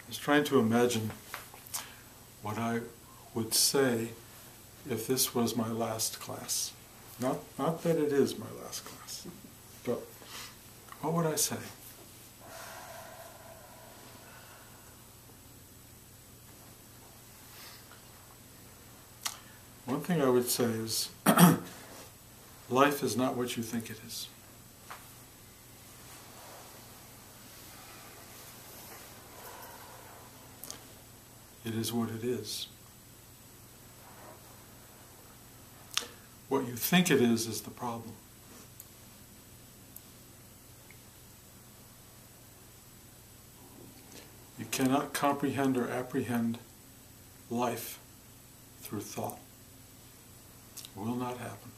was trying to imagine what I would say if this was my last class. Not that it is my last class, but what would I say? One thing I would say is, life is not what you think it is. It is what it is. What you think it is the problem. You cannot comprehend or apprehend life through thought. It will not happen.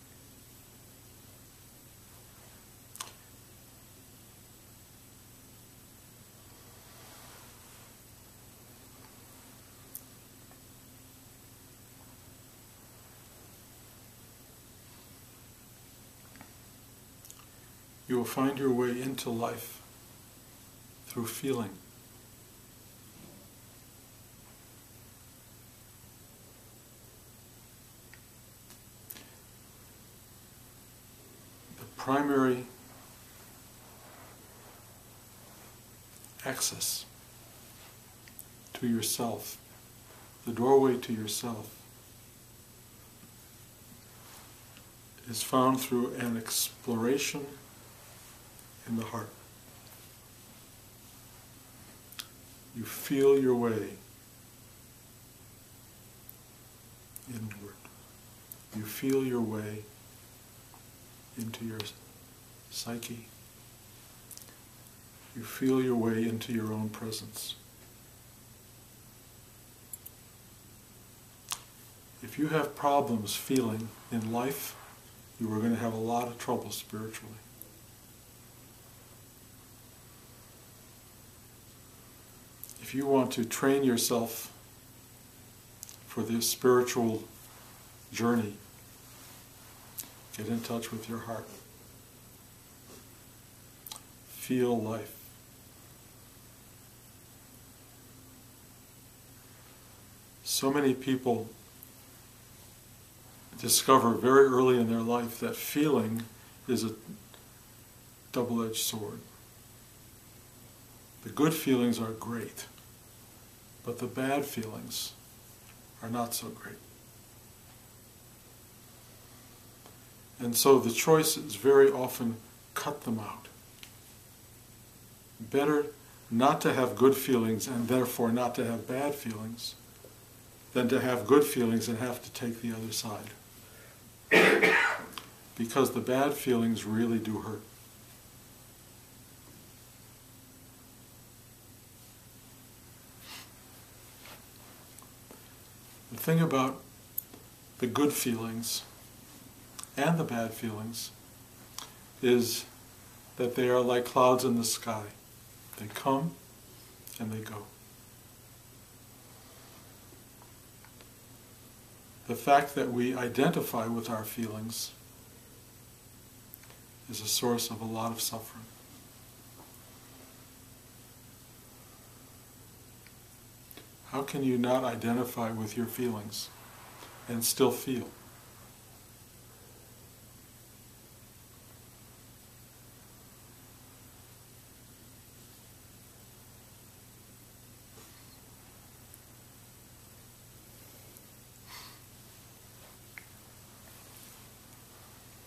You will find your way into life through feeling. The primary access to yourself, the doorway to yourself, is found through an exploration in the heart. You feel your way inward. You feel your way into your psyche. You feel your way into your own presence. If you have problems feeling in life, you are going to have a lot of trouble spiritually. If you want to train yourself for this spiritual journey, get in touch with your heart. Feel life. So many people discover very early in their life that feeling is a double-edged sword. The good feelings are great, but the bad feelings are not so great. And so the choice is very often cut them out. Better not to have good feelings and therefore not to have bad feelings than to have good feelings and have to take the other side. Because the bad feelings really do hurt. The thing about the good feelings and the bad feelings is that they are like clouds in the sky. They come and they go. The fact that we identify with our feelings is a source of a lot of suffering. How can you not identify with your feelings and still feel?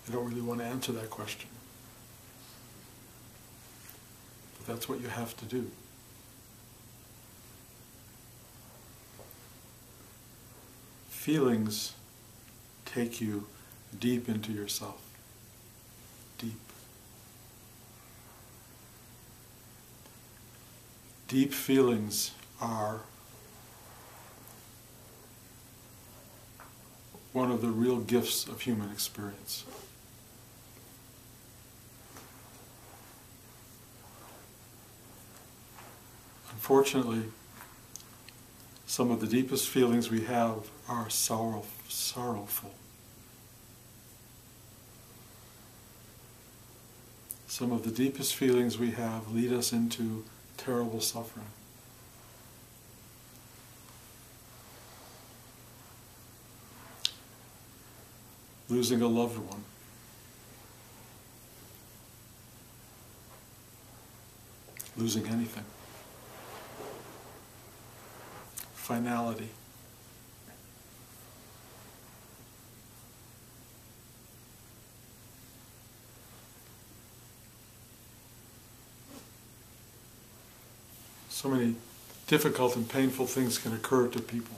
I don't really want to answer that question. But that's what you have to do. Feelings take you deep into yourself. Deep. Deep feelings are one of the real gifts of human experience. Unfortunately, some of the deepest feelings we have are sorrowful. Some of the deepest feelings we have lead us into terrible suffering. losing a loved one, losing anything, finality. So many difficult and painful things can occur to people.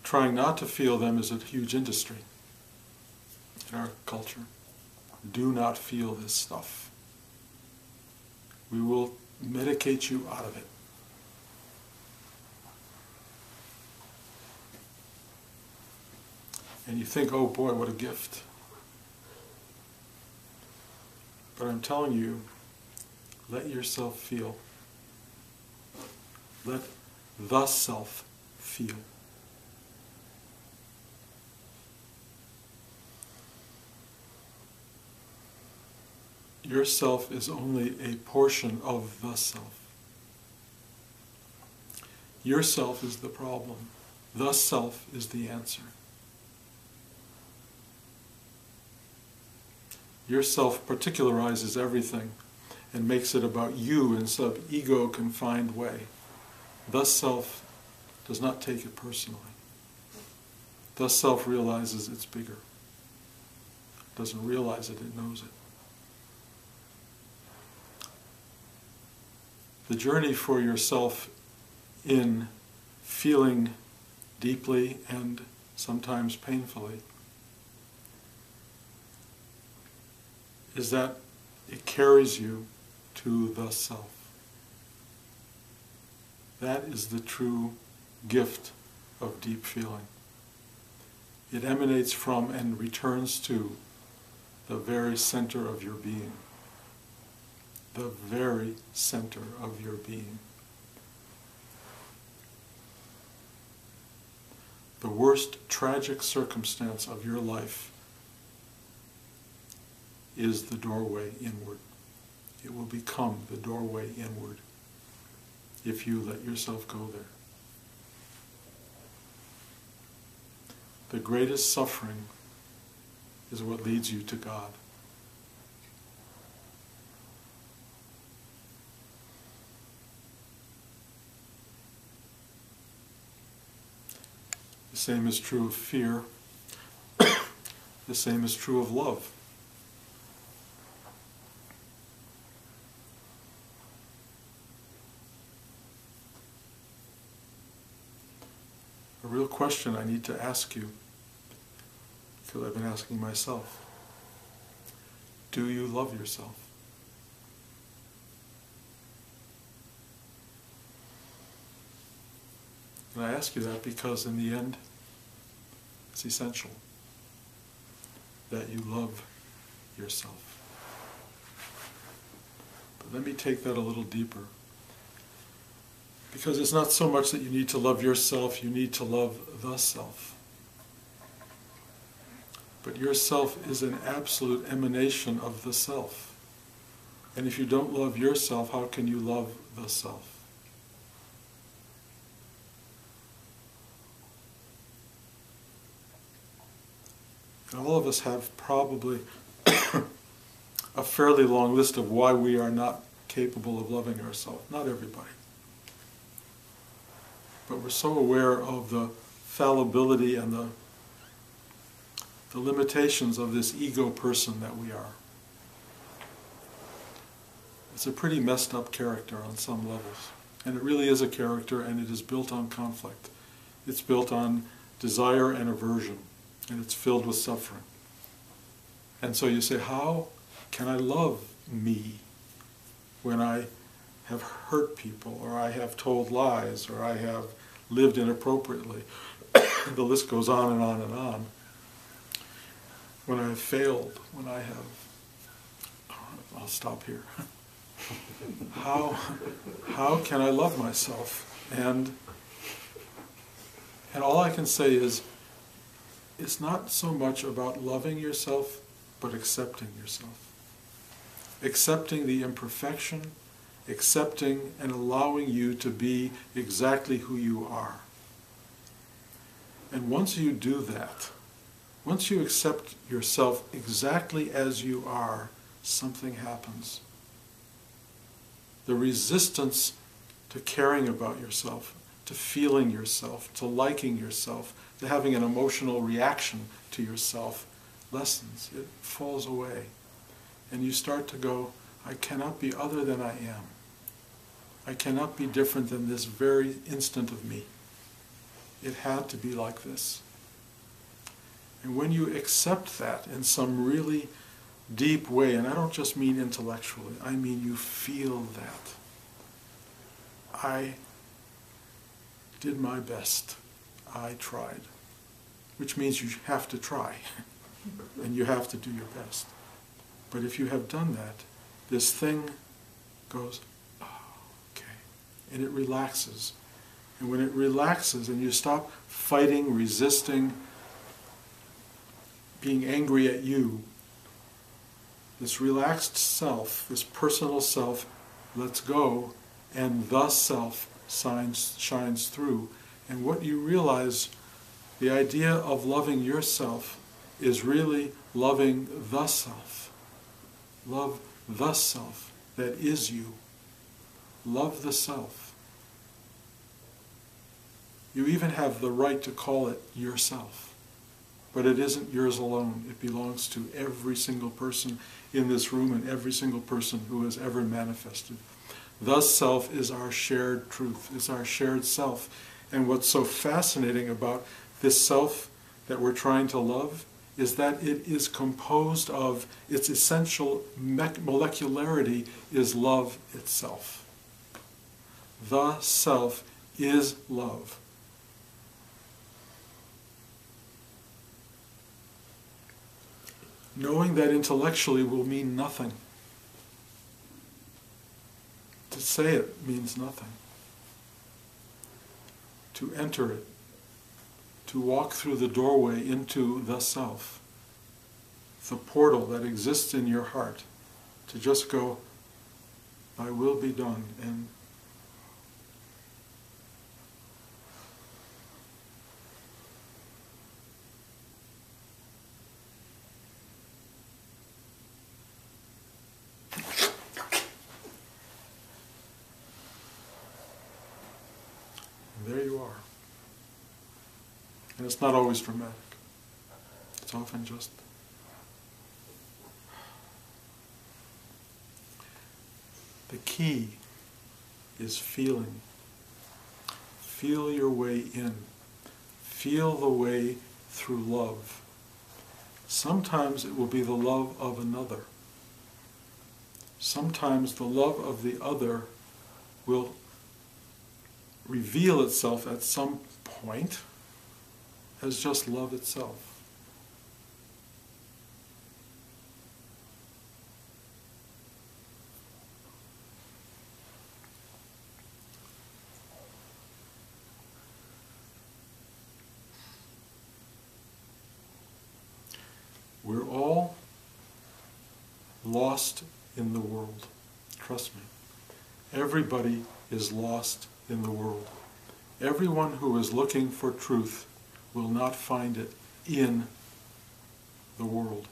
Trying not to feel them is a huge industry in our culture. Do not feel this stuff. We will medicate you out of it. And you think, oh boy, what a gift. But I'm telling you, let yourself feel. Let the self feel. Yourself is only a portion of the self. Yourself is the problem. The self is the answer. Yourself particularizes everything and makes it about you in some ego-confined way. The self does not take it personally. The self realizes it's bigger. Doesn't realize it, it knows it. The journey for yourself in feeling deeply and sometimes painfully is that it carries you to the self. That is the true gift of deep feeling. It emanates from and returns to the very center of your being. The very center of your being. The worst tragic circumstance of your life is the doorway inward. It will become the doorway inward if you let yourself go there. The greatest suffering is what leads you to God. The same is true of fear. The same is true of love. A real question I need to ask you, because I've been asking myself. Do you love yourself? And I ask you that because in the end, it's essential that you love yourself. But let me take that a little deeper. Because it's not so much that you need to love yourself, you need to love the self. But yourself is an absolute emanation of the self. And if you don't love yourself, how can you love the self? And all of us have probably a fairly long list of why we are not capable of loving ourselves. Not everybody. But we're so aware of the fallibility and the limitations of this ego person that we are. It's a pretty messed up character on some levels. And it really is a character, and it is built on conflict. It's built on desire and aversion, and it's filled with suffering. And so you say, how can I love me when I have hurt people, or I have told lies, or I have lived inappropriately? The list goes on and on and on. When I have failed, when I have... I'll stop here. How can I love myself? And all I can say is, it's not so much about loving yourself, but accepting yourself. Accepting the imperfection, accepting and allowing you to be exactly who you are. And once you do that, once you accept yourself exactly as you are, something happens. The resistance to caring about yourself, to feeling yourself, to liking yourself, to having an emotional reaction to yourself lessens. It falls away. And you start to go, I cannot be other than I am. I cannot be different than this very instant of me. It had to be like this. And when you accept that in some really deep way, and I don't just mean intellectually, I mean you feel that. I did my best. I tried. Which means you have to try. And you have to do your best. But if you have done that, this thing goes, oh, okay. And it relaxes. And when it relaxes and you stop fighting, resisting, being angry at you, this relaxed self, this personal self, lets go, and the self shines through. And what you realize, the idea of loving yourself is really loving the self. Love the self that is you. Love the self. You even have the right to call it yourself. But it isn't yours alone. It belongs to every single person in this room and every single person who has ever manifested. The self is our shared truth. It's our shared self. And what's so fascinating about this self that we're trying to love is that it is composed of, its essential molecularity is love itself. The self is love. Knowing that intellectually will mean nothing. To say it means nothing. To enter it, to walk through the doorway into the self, the portal that exists in your heart, to just go, thy will be done, and there you are. And it's not always dramatic. It's often just the key is feeling. Feel your way in. Feel the way through love. Sometimes it will be the love of another. Sometimes the love of the other will reveal itself at some point as just love itself. We're all lost in the world. Trust me. Everybody is lost in the world. Everyone who is looking for truth will not find it in the world.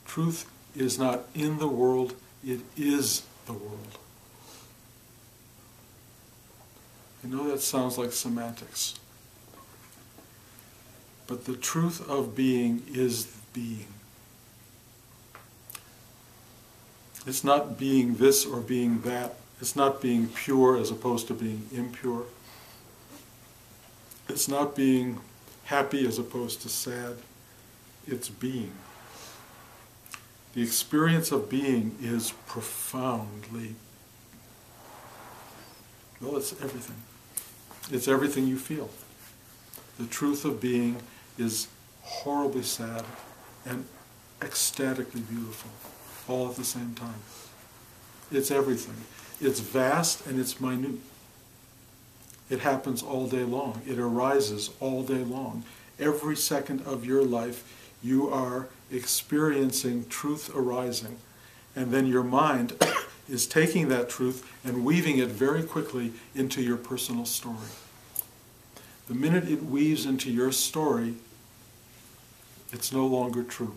Truth is not in the world, it is the world. I know that sounds like semantics, but the truth of being is being. It's not being this or being that. It's not being pure as opposed to being impure. It's not being happy as opposed to sad. It's being. The experience of being is profoundly, well, it's everything. It's everything you feel. The truth of being is horribly sad and ecstatically beautiful, all at the same time. It's everything. It's vast and it's minute. It happens all day long. It arises all day long. Every second of your life, you are experiencing truth arising. And then your mind is taking that truth and weaving it very quickly into your personal story. The minute it weaves into your story, it's no longer true.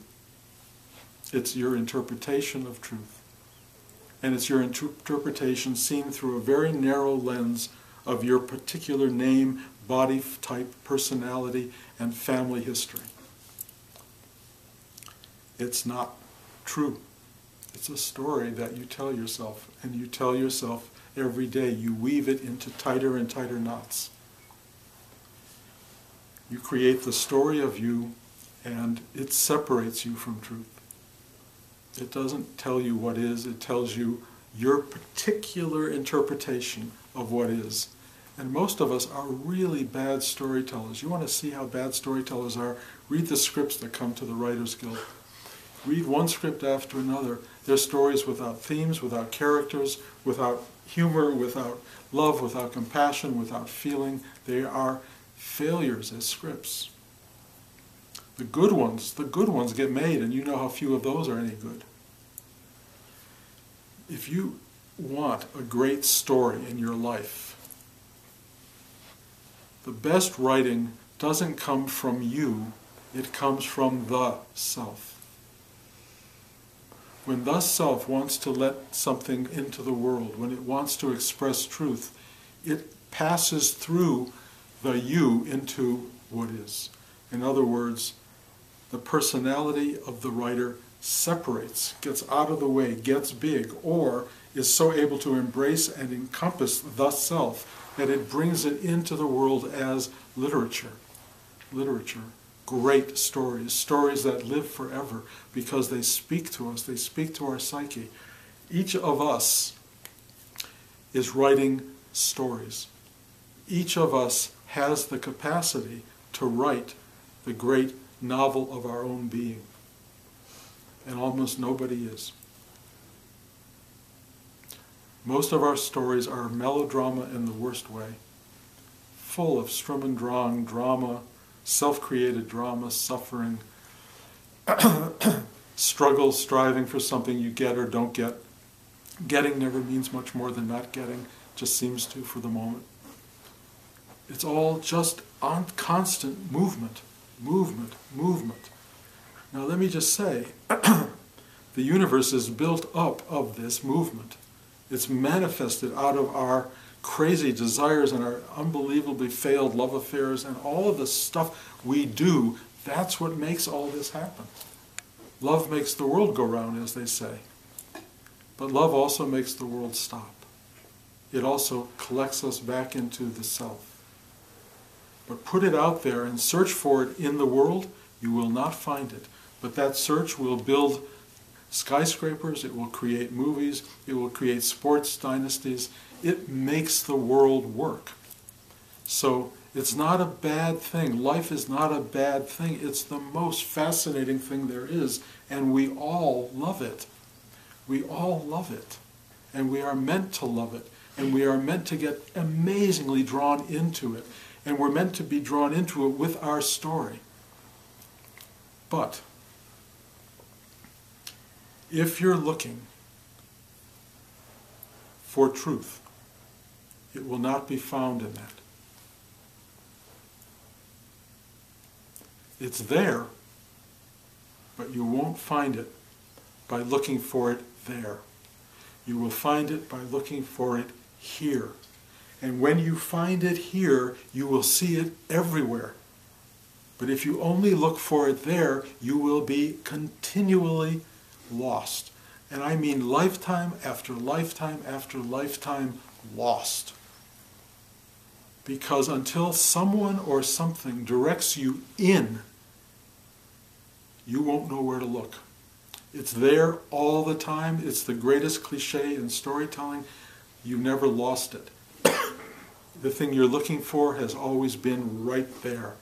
It's your interpretation of truth. And it's your interpretation seen through a very narrow lens of your particular name, body type, personality, and family history. It's not true. It's a story that you tell yourself, and you tell yourself every day. You weave it into tighter and tighter knots. You create the story of you, and it separates you from truth. It doesn't tell you what is, it tells you your particular interpretation of what is. And most of us are really bad storytellers. You want to see how bad storytellers are? Read the scripts that come to the Writers Guild. Read one script after another. They're stories without themes, without characters, without humor, without love, without compassion, without feeling. They are failures as scripts. The good ones get made, and you know how few of those are any good. If you want a great story in your life, the best writing doesn't come from you, it comes from the self. When the self wants to let something into the world, when it wants to express truth, it passes through the you into what is. In other words, the personality of the writer separates, gets out of the way, gets big, or is so able to embrace and encompass the self that it brings it into the world as literature. Literature. Great stories. Stories that live forever because they speak to us. They speak to our psyche. Each of us is writing stories. Each of us has the capacity to write the great novel of our own being. And almost nobody is. Most of our stories are melodrama in the worst way, full of Sturm und Drang, drama, self-created drama, suffering, struggle, striving for something you get or don't get. Getting never means much more than not getting, just seems to for the moment. It's all just on constant movement, movement, movement. Now let me just say, the universe is built up of this movement. It's manifested out of our crazy desires and our unbelievably failed love affairs and all of the stuff we do. That's what makes all this happen. Love makes the world go round, as they say. But love also makes the world stop. It also collects us back into the self. But put it out there and search for it in the world, you will not find it. But that search will build skyscrapers, it will create movies, it will create sports dynasties. It makes the world work. So it's not a bad thing. Life is not a bad thing. It's the most fascinating thing there is, and we all love it. We all love it. And we are meant to love it. And we are meant to get amazingly drawn into it. And we're meant to be drawn into it with our story. But if you're looking for truth, it will not be found in that. It's there, but you won't find it by looking for it there. You will find it by looking for it here. And when you find it here, you will see it everywhere. But if you only look for it there, you will be continually lost. And I mean lifetime after lifetime after lifetime lost. Because until someone or something directs you in, you won't know where to look. It's there all the time. It's the greatest cliche in storytelling. You never lost it. The thing you're looking for has always been right there.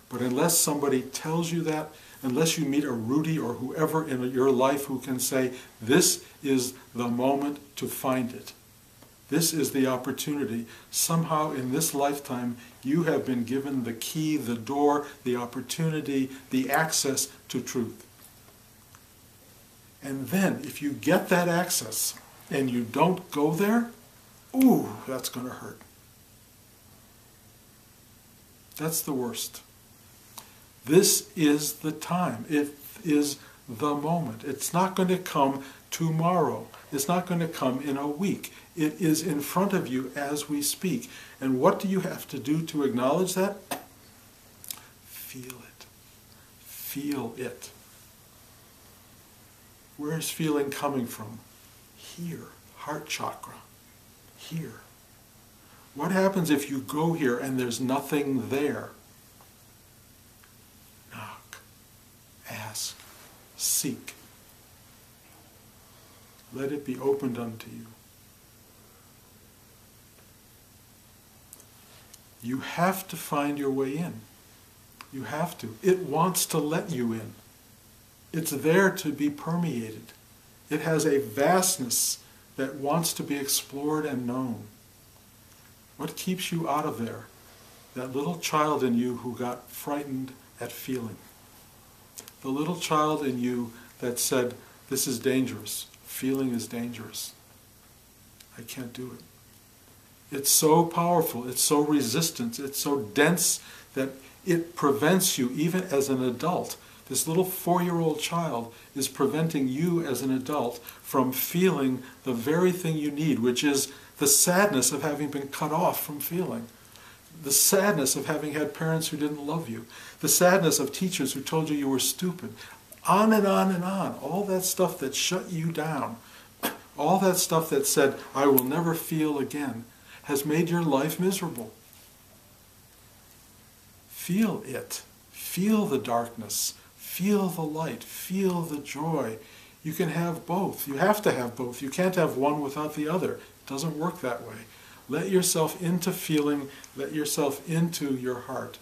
But unless somebody tells you that, unless you meet a Rudy or whoever in your life who can say, this is the moment to find it. This is the opportunity. Somehow in this lifetime, you have been given the key, the door, the opportunity, the access to truth. And then, if you get that access and you don't go there, ooh, that's going to hurt. That's the worst. This is the time. It is the moment. It's not going to come tomorrow. It's not going to come in a week. It is in front of you as we speak. And what do you have to do to acknowledge that? Feel it. Feel it. Where is feeling coming from? Here. Heart chakra. Here. What happens if you go here and there's nothing there? Knock. Ask. Seek. Let it be opened unto you. You have to find your way in. You have to. It wants to let you in. It's there to be permeated. It has a vastness that wants to be explored and known. What keeps you out of there? That little child in you who got frightened at feeling. The little child in you that said, this is dangerous. Feeling is dangerous. I can't do it. It's so powerful, it's so resistant, it's so dense that it prevents you, even as an adult. This little 4-year-old child is preventing you as an adult from feeling the very thing you need, which is the sadness of having been cut off from feeling. The sadness of having had parents who didn't love you. The sadness of teachers who told you you were stupid. On and on and on. All that stuff that shut you down. All that stuff that said, I will never feel again, has made your life miserable. Feel it. Feel the darkness. Feel the light. Feel the joy. You can have both. You have to have both. You can't have one without the other. It doesn't work that way. Let yourself into feeling. Let yourself into your heart.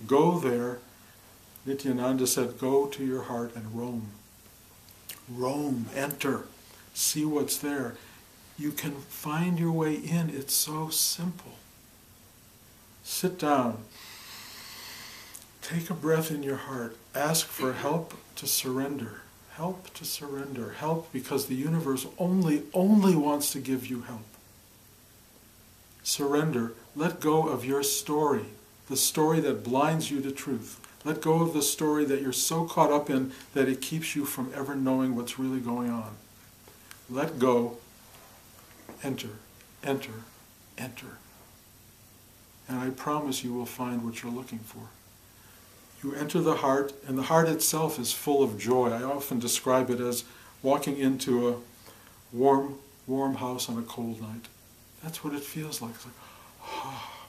Go there. Nityananda said, go to your heart and roam. Roam. Enter. See what's there. You can find your way in. It's so simple. Sit down. Take a breath in your heart. Ask for help to surrender. Help to surrender. Help because the universe only wants to give you help. Surrender. Let go of your story, the story that blinds you to truth. Let go of the story that you're so caught up in that it keeps you from ever knowing what's really going on. Let go. Enter, enter, enter. And I promise you will find what you're looking for. You enter the heart, and the heart itself is full of joy. I often describe it as walking into a warm house on a cold night. That's what it feels like. It's like, ah.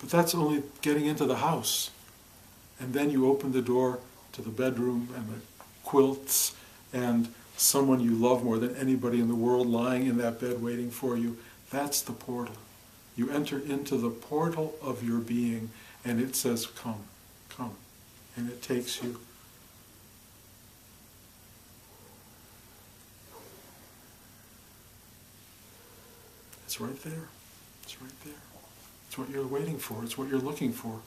But that's only getting into the house. And then you open the door to the bedroom and the quilts and someone you love more than anybody in the world lying in that bed waiting for you. That's the portal. You enter into the portal of your being and it says, come, come. And it takes you. It's right there. It's right there. It's what you're waiting for. It's what you're looking for.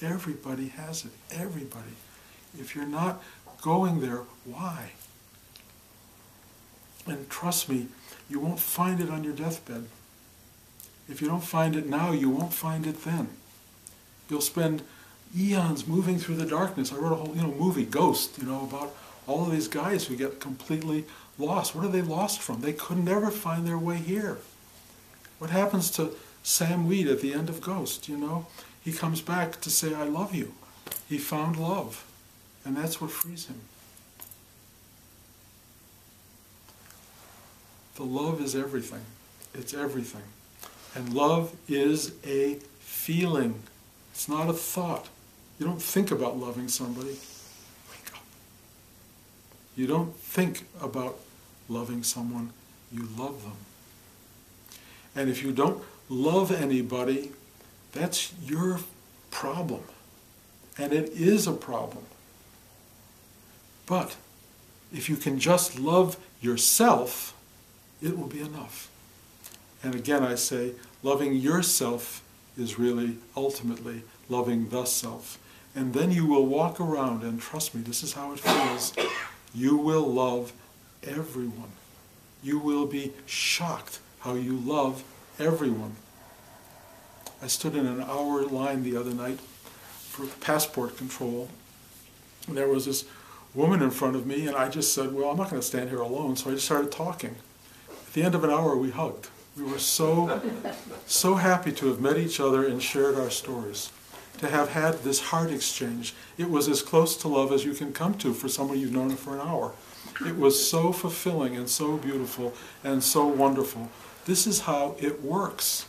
Everybody has it. Everybody. If you're not going there, why? And trust me, you won't find it on your deathbed. If you don't find it now, you won't find it then. You'll spend eons moving through the darkness. I wrote a whole movie, Ghost, about all of these guys who get completely lost. What are they lost from? They could never find their way here. What happens to Sam Weed at the end of Ghost, He comes back to say, I love you. He found love. And that's what frees him. The love is everything. It's everything. And love is a feeling. It's not a thought. You don't think about loving somebody. Wake up. You don't think about loving someone. You love them. And if you don't love anybody, that's your problem. And it is a problem. But if you can just love yourself, it will be enough. And again I say, loving yourself is really ultimately loving the self. And then you will walk around, and trust me, this is how it feels. You will love everyone. You will be shocked how you love everyone. I stood in an hour line the other night for passport control. And there was this woman in front of me, and I just said, well, I'm not going to stand here alone, so I just started talking. At the end of an hour, we hugged. We were so happy to have met each other and shared our stories, to have had this heart exchange. It was as close to love as you can come to for someone you've known for an hour. It was so fulfilling and so beautiful and so wonderful. This is how it works.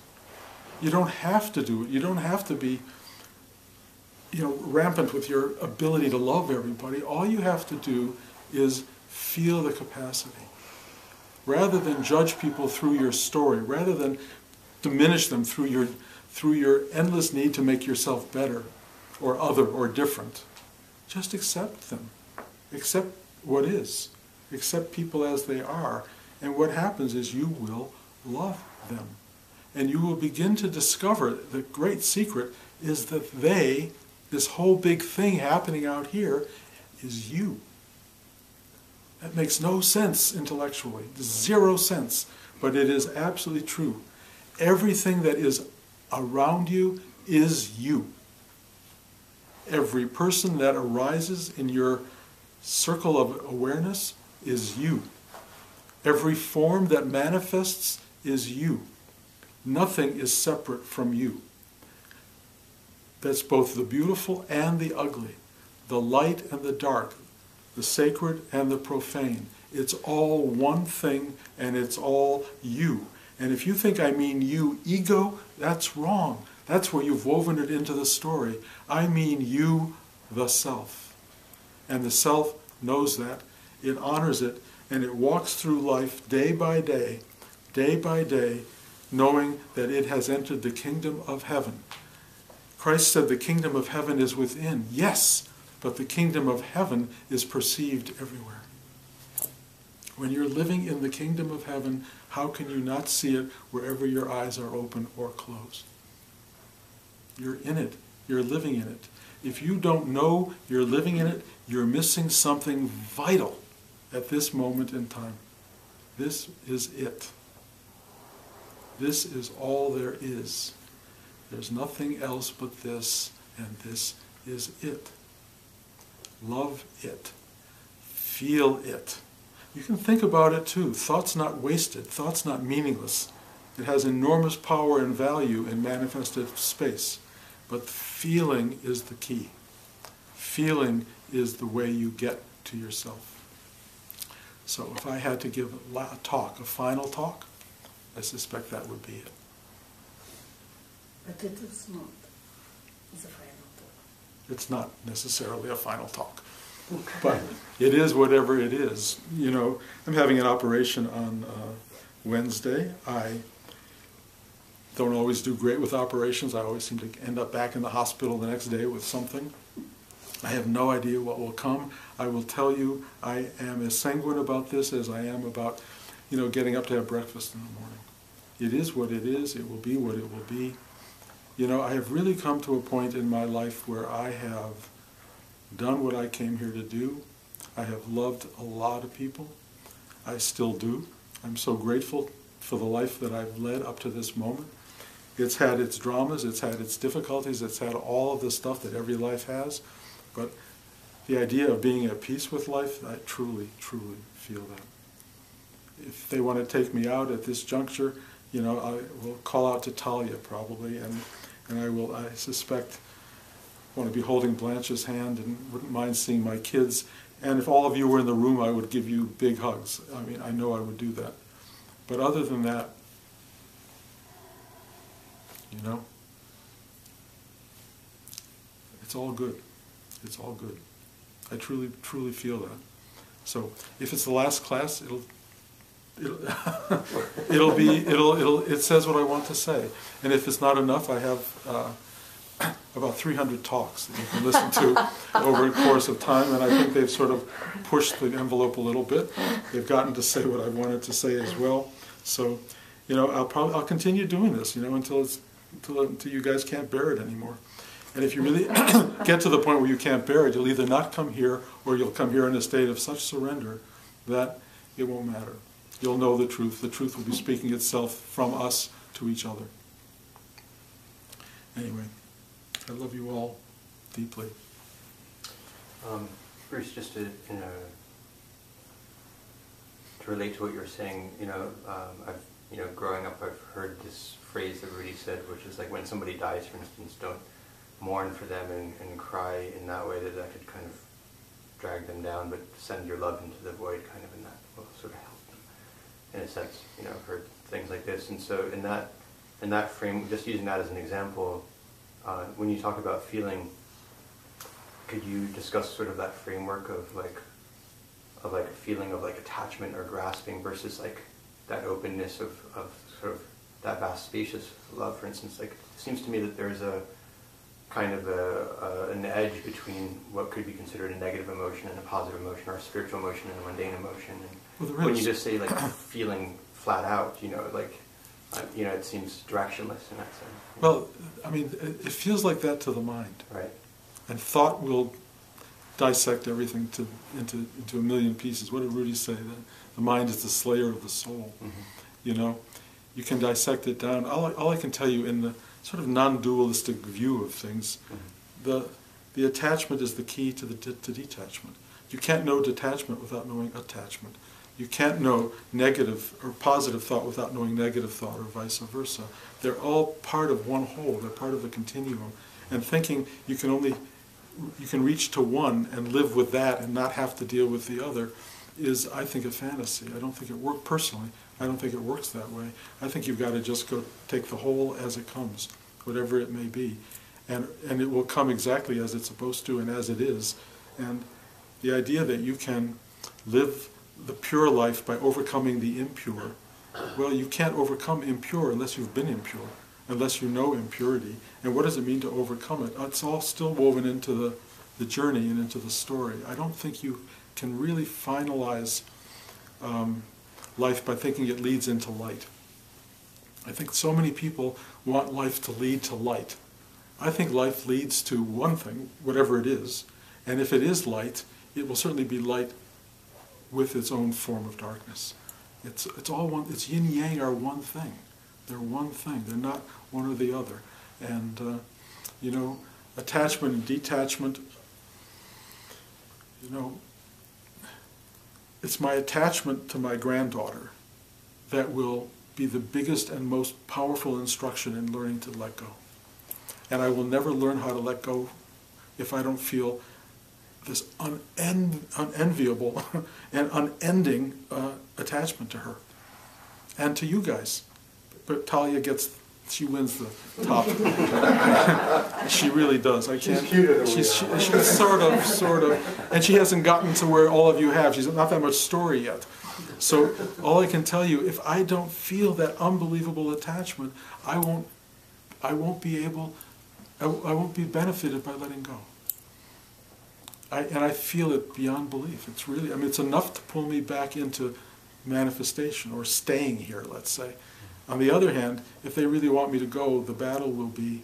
You don't have to do it. You don't have to be, rampant with your ability to love everybody. All you have to do is feel the capacity. Rather than judge people through your story, rather than diminish them through your endless need to make yourself better or other or different, just accept them. Accept what is. Accept people as they are. And what happens is you will love them. And you will begin to discover the great secret is that this whole big thing happening out here, is you. That makes no sense intellectually, zero sense, but it is absolutely true. Everything that is around you is you. Every person that arises in your circle of awareness is you. Every form that manifests is you. Nothing is separate from you. That's both the beautiful and the ugly, the light and the dark, the sacred and the profane. It's all one thing, and it's all you. And if you think I mean you, ego, that's wrong. That's where you've woven it into the story. I mean you, the self. And the self knows that. It honors it, and it walks through life day by day, knowing that it has entered the kingdom of heaven. Christ said the kingdom of heaven is within. Yes, but the kingdom of heaven is perceived everywhere. When you're living in the kingdom of heaven, how can you not see it wherever your eyes are open or closed? You're in it. You're living in it. If you don't know you're living in it, you're missing something vital at this moment in time. This is it. This is all there is. There's nothing else but this, and this is it. Love it. Feel it. You can think about it too. Thought's not wasted. Thought's not meaningless. It has enormous power and value in manifested space. But feeling is the key. Feeling is the way you get to yourself. So if I had to give a final talk, I suspect that would be it. But it is not the final talk. It's not necessarily a final talk. But it is whatever it is. I'm having an operation on Wednesday. I don't always do great with operations. I always seem to end up back in the hospital the next day with something. I have no idea what will come. I will tell you, I am as sanguine about this as I am about, getting up to have breakfast in the morning. It is what it is. It will be what it will be. I have really come to a point in my life where I have done what I came here to do. I have loved a lot of people. I still do. I'm so grateful for the life that I've led up to this moment. It's had its dramas, it's had its difficulties, it's had all of the stuff that every life has. But the idea of being at peace with life, I truly, truly feel that. If they want to take me out at this juncture, I will call out to Talia probably, and I suspect, want to be holding Blanche's hand and wouldn't mind seeing my kids. And if all of you were in the room, I would give you big hugs. I mean, I know I would do that. But other than that, it's all good. It's all good. I truly, truly feel that. So if it's the last class, it says what I want to say. And if it's not enough, I have about 300 talks that you can listen to over a course of time, and I think they've sort of pushed the envelope a little bit. They've gotten to say what I wanted to say as well. So, I'll continue doing this, until you guys can't bear it anymore. And if you really get to the point where you can't bear it, you'll either not come here, or you'll come here in a state of such surrender that it won't matter. You'll know the truth. The truth will be speaking itself from us to each other. Anyway, I love you all deeply. Bruce, just to relate to what you were saying, I've growing up, I've heard this phrase that Rudy said, which is like when somebody dies, for instance, don't mourn for them and cry in that way, that could kind of drag them down, but send your love into the void, kind of, and that will sort of help them in a sense. I've heard things like this, and so in that frame, just using that as an example, when you talk about feeling, could you discuss sort of that framework of a feeling of like attachment or grasping versus like that openness of sort of that vast spacious love, for instance? Like, it seems to me that there's a kind of an edge between what could be considered a negative emotion and a positive emotion, or a spiritual emotion and a mundane emotion. And when you just say like feeling flat out, it seems directionless in that sense. Well, I mean, it feels like that to the mind. Right. And thought will dissect everything into a million pieces. What did Rudy say? The mind is the slayer of the soul. Mm-hmm. You can dissect it down. All I can tell you, in the sort of non-dualistic view of things, mm-hmm. the attachment is the key to detachment. You can't know detachment without knowing attachment. You can't know negative or positive thought without knowing negative thought, or vice versa. They're all part of one whole. They're part of a continuum. And thinking you can reach to one and live with that and not have to deal with the other is, I think, a fantasy. I don't think it works personally. I don't think it works that way. I think you've got to just go take the whole as it comes, whatever it may be. And it will come exactly as it's supposed to and as it is. And the idea that you can live the pure life by overcoming the impure, well, you can't overcome impure unless you've been impure, unless you know impurity. And what does it mean to overcome it? It's all still woven into the journey and into the story. I don't think you can really finalize life by thinking it leads into light. I think so many people want life to lead to light. I think life leads to one thing, whatever it is, and if it is light, it will certainly be light with its own form of darkness. It's all one. It's yin yang are one thing. They're one thing. They're not one or the other. And attachment and detachment. It's my attachment to my granddaughter that will be the biggest and most powerful instruction in learning to let go. And I will never learn how to let go if I don't feel this unenviable and unending attachment to her. And to you guys. But Talia she wins the top. She really does. I can't. She's cuter than we she's are. sort of, and she hasn't gotten to where all of you have. She's not that much story yet. So all I can tell you, if I don't feel that unbelievable attachment, I won't be benefited by letting go. And I feel it beyond belief. It's really, it's enough to pull me back into manifestation, or staying here, let's say. On the other hand, if they really want me to go, the battle will be,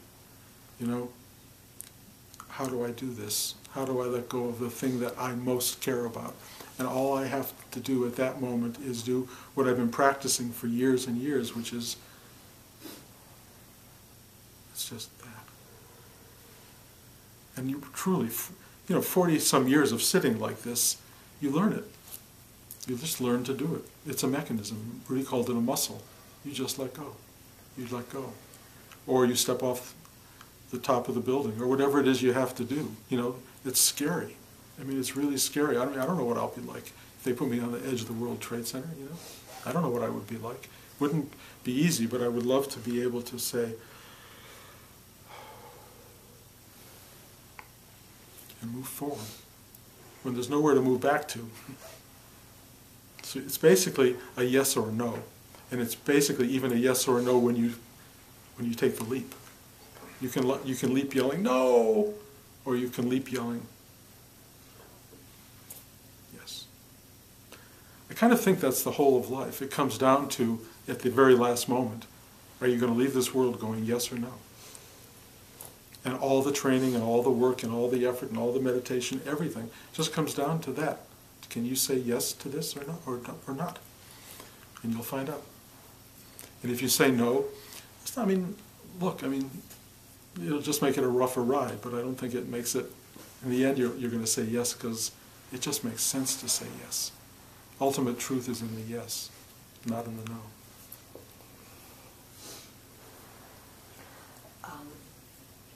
how do I do this? How do I let go of the thing that I most care about? And all I have to do at that moment is do what I've been practicing for years and years, which is, it's just that. And you truly, 40-some years of sitting like this, you learn it. You just learn to do it. It's a mechanism. Rudy called it a muscle. You just let go. You let go. Or you step off the top of the building, or whatever it is you have to do. It's scary. It's really scary. I don't know what I'll be like if they put me on the edge of the World Trade Center, I don't know what I would be like. Wouldn't be easy, but I would love to be able to say, and move forward when there's nowhere to move back to. So it's basically a yes or a no. And it's basically even a yes or a no when you take the leap. You can leap yelling, no! Or you can leap yelling, yes. I kind of think that's the whole of life. It comes down to, at the very last moment, are you going to leave this world going yes or no? And all the training and all the work and all the effort and all the meditation, everything, just comes down to that. Can you say yes to this or not? And you'll find out. And if you say no, it's not, I mean, look, I mean, it'll just make it a rougher ride, but I don't think it makes it, in the end you're going to say yes because it just makes sense to say yes. Ultimate truth is in the yes, not in the no.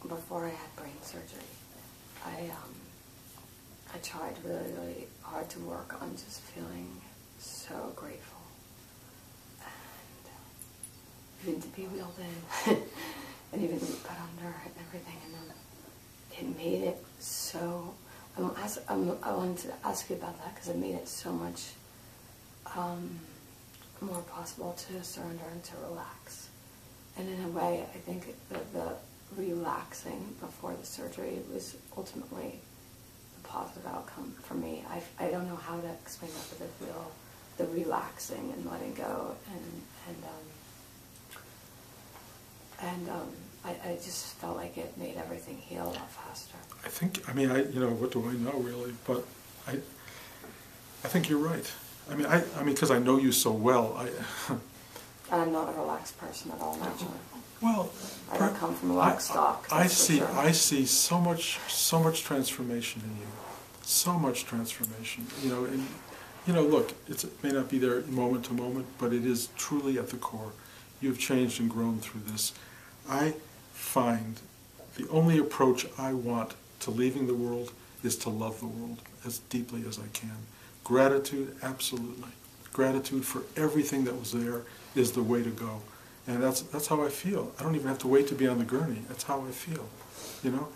Before I had brain surgery, I tried really, really hard to work on just feeling so grateful, and even to be wheeled in, and even to be put under and everything, and then it made it so. I wanted to ask you about that because it made it so much more possible to surrender and to relax. And in a way, I think the relaxing before the surgery was ultimately the positive outcome for me. I don't know how to explain that, but the relaxing and letting go I just felt like it made everything heal a lot faster. I think, I mean, you know, what do I know really? But I think you're right. I mean, because I know you so well. And I'm not a relaxed person at all, naturally. Well, I don't come from a relaxed stock. I see so much transformation in you, so much transformation. You know, and you know, look, it may not be there moment to moment, but it is truly at the core. You've changed and grown through this. I find the only approach I want to leaving the world is to love the world as deeply as I can. Gratitude, absolutely. Gratitude for everything that was there is the way to go. And that's how I feel. I don't even have to wait to be on the gurney. That's how I feel, you know?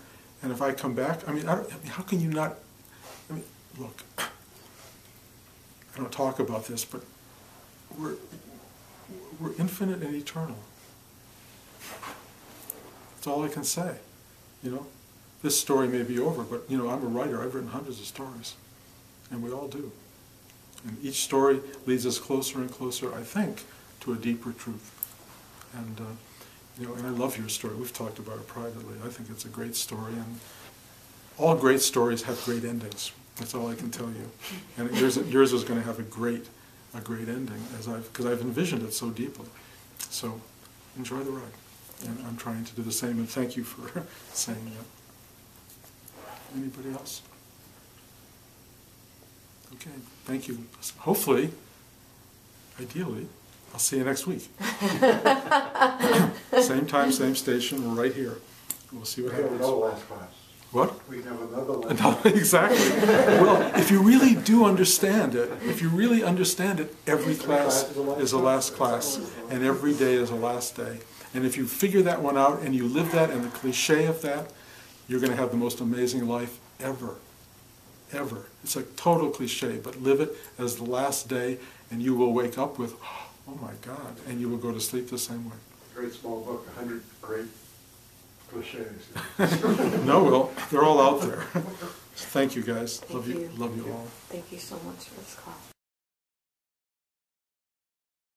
And if I come back, I mean, how can you not, I mean, look, I don't talk about this, but we're infinite and eternal. That's all I can say, you know? This story may be over, but, you know, I'm a writer. I've written hundreds of stories, and we all do. And each story leads us closer and closer, I think, to a deeper truth. And, you know, and I love your story. We've talked about it privately. I think it's a great story, and all great stories have great endings. That's all I can tell you. And yours is going to have a great ending, because I've envisioned it so deeply. So enjoy the ride. And I'm trying to do the same, and thank you for saying that. Anybody else? Okay, thank you. Hopefully, ideally, I'll see you next week. Same time, same station, we're right here. We'll see what happens. We have another last class. What? We have another last No, exactly. Well, if you really do understand it, every class is a last class, and every day is a last day. And if you figure that one out and you live that and the cliche of that, you're going to have the most amazing life ever. Ever. It's a total cliche, but live it as the last day, and you will wake up with, oh my God, and you will go to sleep the same way. Great small book, 100 great cliches. No, well, they're all out there. Thank you guys. Love you all. Thank you so much for this class.